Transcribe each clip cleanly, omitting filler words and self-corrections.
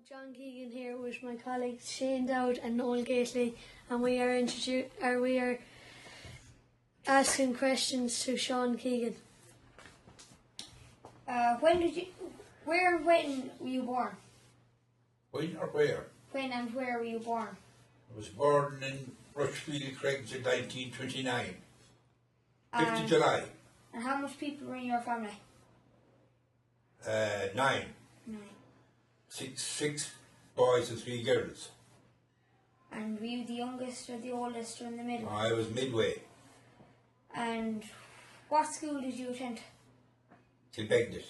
Sean Keegan here with my colleagues Shane Dowd and Noel Gately, and we are asking questions to Sean Keegan. Where and when were you born? When or where? When and where were you born? I was born in Rushfield, Creggs in 1929. 5th July. And how much people were in your family? 9. 9. Six boys and 3 girls. And were you the youngest or the oldest or in the middle? I was midway. And what school did you attend? Kilbegnet.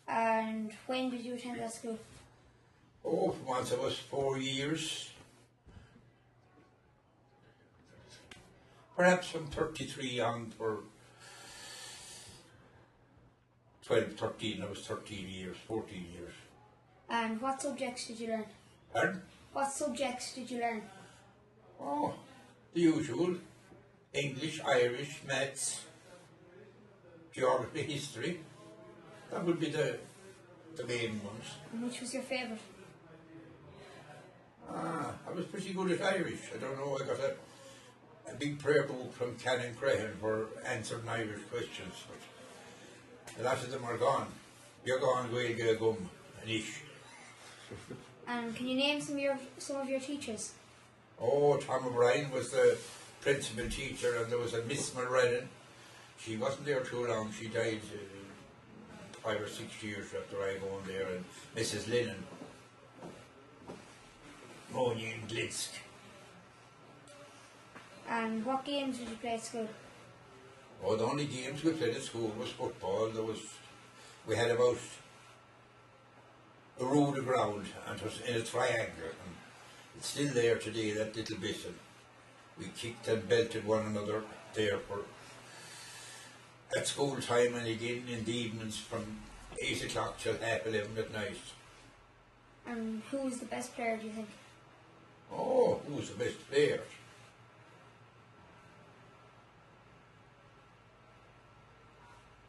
And when did you attend that school? Oh, once I was 4 years. Perhaps from 33 on for 12, 13. I was 13 years, 14 years. And what subjects did you learn? Pardon? What subjects did you learn? Oh, the usual. English, Irish, maths, geography, history. That would be the main ones. And which was your favourite? I was pretty good at Irish. I don't know, I got a big prayer book from Canon Crehan for answering Irish questions, but a lot of them are gone. You're gone, go get a gum, an ish. And can you name some of your teachers? Oh, Tom O'Brien was the principal teacher, and there was a Miss Mulrennan. She wasn't there too long. She died 5 or 6 years after I go on there, and Mrs. Lennon. Monia and Glinsk. And what games did you play at school? Oh, the only games we played at school was football. We had about a rule of ground, and it was in a triangle, and it's still there today, that little bit, and we kicked and belted one another there at school time, and again in the evenings from 8 o'clock till 11:30 at night. And who was the best player, do you think? Oh, who was the best player?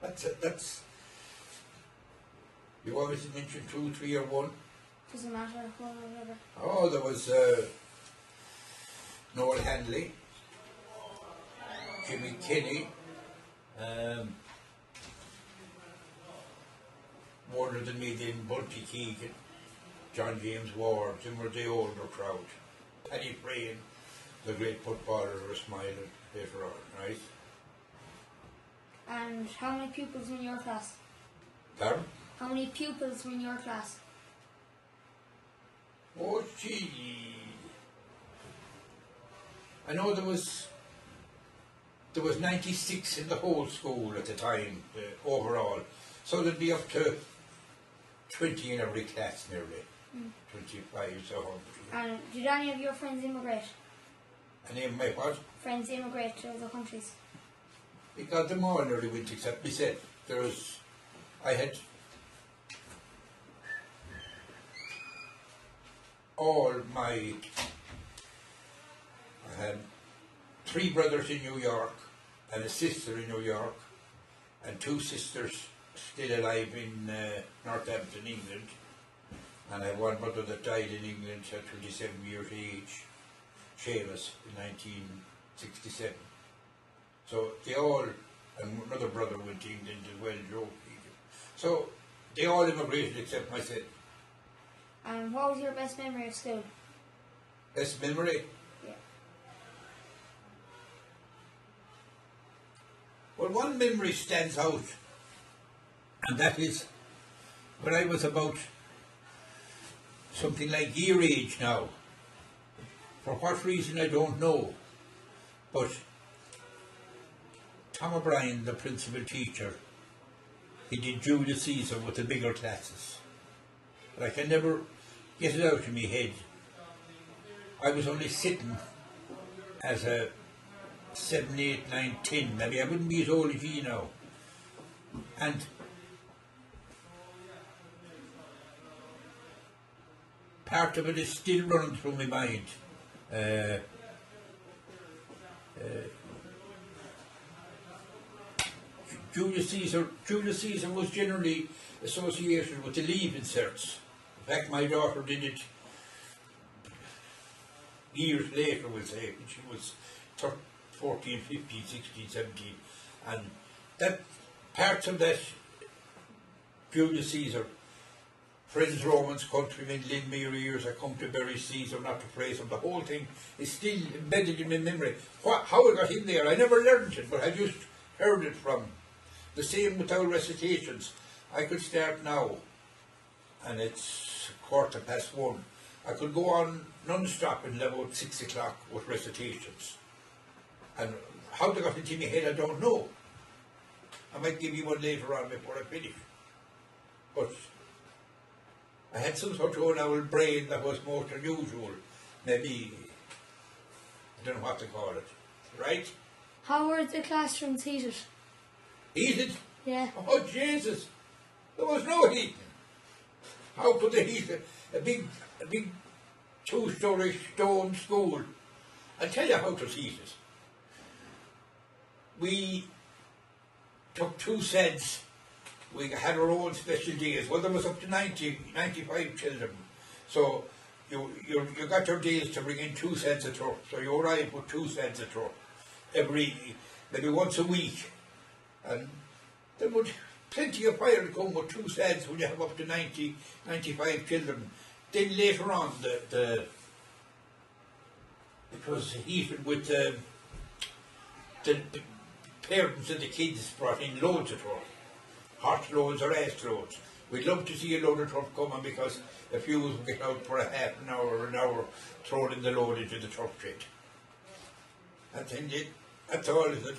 That's you always mention 2, 3 or 1? Doesn't matter, one or whatever. Oh, there was Noel Handley, Jimmy Kenny, older than me then, Bunty Keegan, John James Ward. Them were the older crowd. Paddy Brain, the great footballer, was smiling later on, right? And how many pupils were in your class? Pardon? How many pupils were in your class? Oh, gee. I know there was 96 in the whole school at the time, overall. So there'd be up to 20 in every class nearly. 25 to 100. And did any of your friends immigrate? And then my what? Friends immigrate to other countries? We got them all nearly went except myself. I had I had 3 brothers in New York, and a sister in New York, and 2 sisters still alive in Northampton, England. And I have one brother that died in England at 27 years of age, Seamus, in 1967. So they all, and another brother went to England as well, Joe Keegan. So they all immigrated except myself. And what was your best memory of school? Best memory? Yeah. Well, one memory stands out, and that is when I was about something like year age now. For what reason I don't know, but Tom O'Brien, the principal teacher, he did Julius Caesar with the bigger classes. But I can never get it out of my head. I was only sitting as a 7, 8, 9, 10, maybe I wouldn't be as old as you now. And part of it is still running through my mind. Julius Caesar was generally associated with the leave inserts, fact, my daughter did it years later, we'll say, when she was 14, 15, 16, 17. And that parts of that Julius Caesar, friends, Romans, countrymen, lend me your ears, I come to bury Caesar, not to praise him. The whole thing is still embedded in my memory. How I got in there, I never learned it, but I just heard it from. The same with our recitations. I could start now, and it's 1:15. I could go on non-stop until about 6 o'clock with recitations. And how they got into my head, I don't know. I might give you one later on before I finish. But I had some sort of an owl brain that was more unusual. Maybe, I don't know what to call it. Right? How were the classrooms heated? Heated? Yeah. Oh, Jesus! There was no heating. How could they heat a big 2-story stone school? I'll tell you how it was heated. We took 2 cents. We had our own special days. Well, there was up to 95 children. So you got your days to bring in 2 cents a truck. So you arrived with 2 cents a truck maybe once a week. And there would plenty of fire to come with 2 cents when you have up to 95 children. Then later on, it was heated with the parents and the kids brought in loads of truck. Hot loads or ice loads. We'd love to see a load of truck coming because a few would get out for a half an hour or an hour throwing the load into the truck shed. That's all, is it?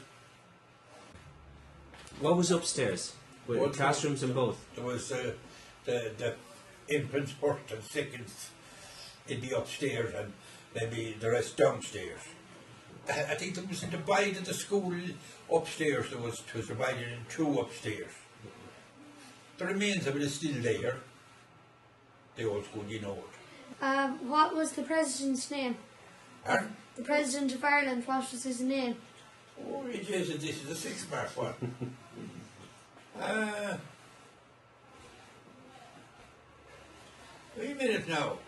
What was upstairs? With classrooms and both? There was the infants, first and seconds, it'd be upstairs and maybe the rest downstairs. I think there was a divide of the school upstairs. It was divided in 2 upstairs. The remains of it is still there. The old school, you know it. What was the president's name? Pardon? The president of Ireland, what was his name? Oh, Jesus, this is a 6-mark one. Wait a minute now.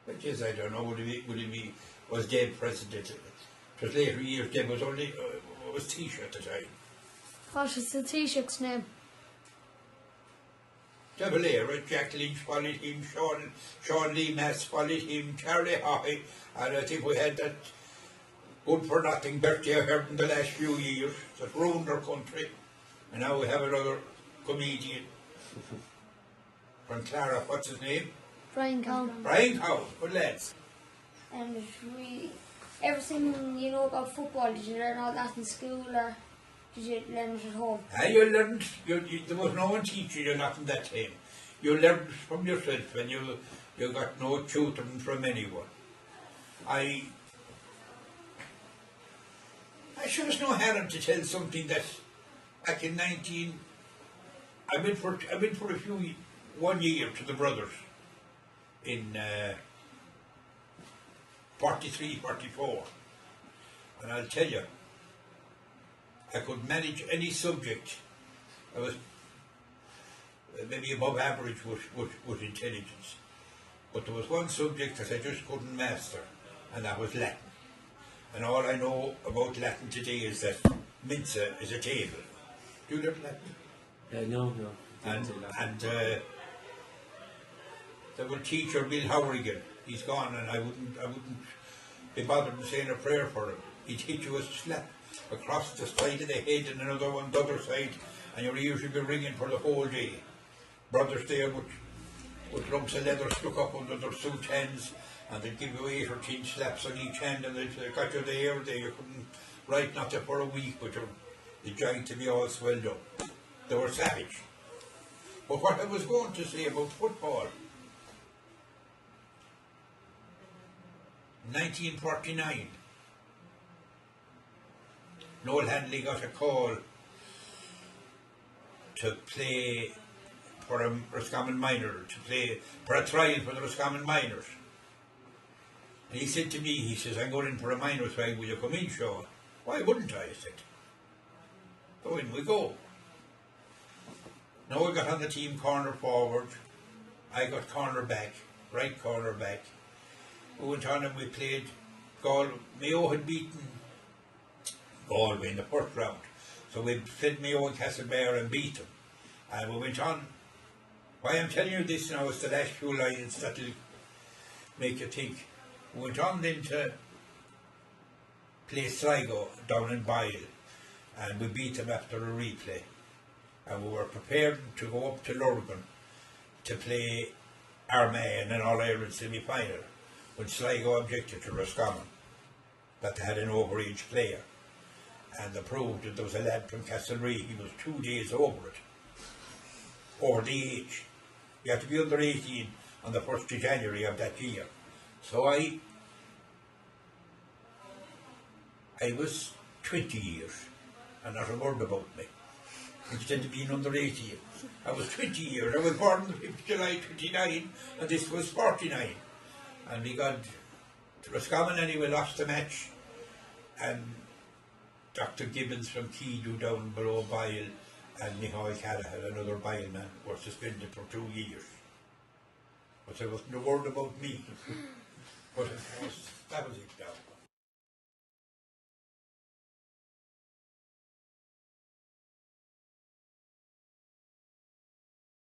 Which is, I don't know, would it be was Deb president? It was later years, Deb was only, was Taoiseach at the time. What was the Taoiseach's name? Double A, right? Jack Lynch followed him, Sean Lee Mass followed him, Charlie Hockey, and I think we had that good for nothing birthday I heard in the last few years that ruined our country. And now we have another comedian from Clara, what's his name? Brian Cowan. Brian Cowan, good lads. And everything you know about football, did you learn all that in school or did you learn it at home? You learned, there was no one teaching you nothing that time. You learned from yourself and you got no tutoring from anyone. I sure was no harm to tell something that back in I went for 1 year to the brothers in 43, 44. And I'll tell you, I could manage any subject. I was maybe above average with intelligence. But there was one subject that I just couldn't master, and that was Latin. And all I know about Latin today is that Mensa is a table. Do you learn Latin? No. And there was teacher Bill Howrigan. He's gone, and I wouldn't be bothered in saying a prayer for him. He'd hit you a slap across the side of the head and another one the other side, and your ears would be ringing for the whole day. Brothers there with lumps of leather stuck up under their suit hands, and they'd give you 8 or 10 slaps on each hand, and they got you there, you couldn't write nothing for a week, but the joint to be all swelled up. They were savage. But what I was going to say about football, 1949, Noel Hanley got a call to play for a Roscommon minor, to play for a trial for the Roscommon minors. And he said to me, he says, I'm going in for a minor trial, will you come in, Sean? Why wouldn't I? I said. So in we go. Now I got on the team corner forward, I got corner back, right corner back. We went on and we played Galway. Mayo had beaten Galway in the first round. So we played Mayo and Castlebar and beat them. And we went on. Why I'm telling you this now is the last few lines that'll make you think. We went on then to play Sligo down in Boyle, and we beat them after a replay. And we were prepared to go up to Lurgan to play Armagh in an All-Ireland semi-final when Sligo objected to Roscommon that they had an overage player, and they proved that there was a lad from Castlereagh, he was 2 days over it, over the age. You have to be under 18 on the 1st of January of that year. So I was 20 years and not a word about me, instead of being under 18. I was 20 years. I was born on the 5th of July 29 and this was 49. And we got to Roscommon anyway, lost the match, and Dr. Gibbons from Keedu down below Boyle and Michael Callaghan, another Boyle man, were suspended for 2 years. But there wasn't a word about me. But that was it.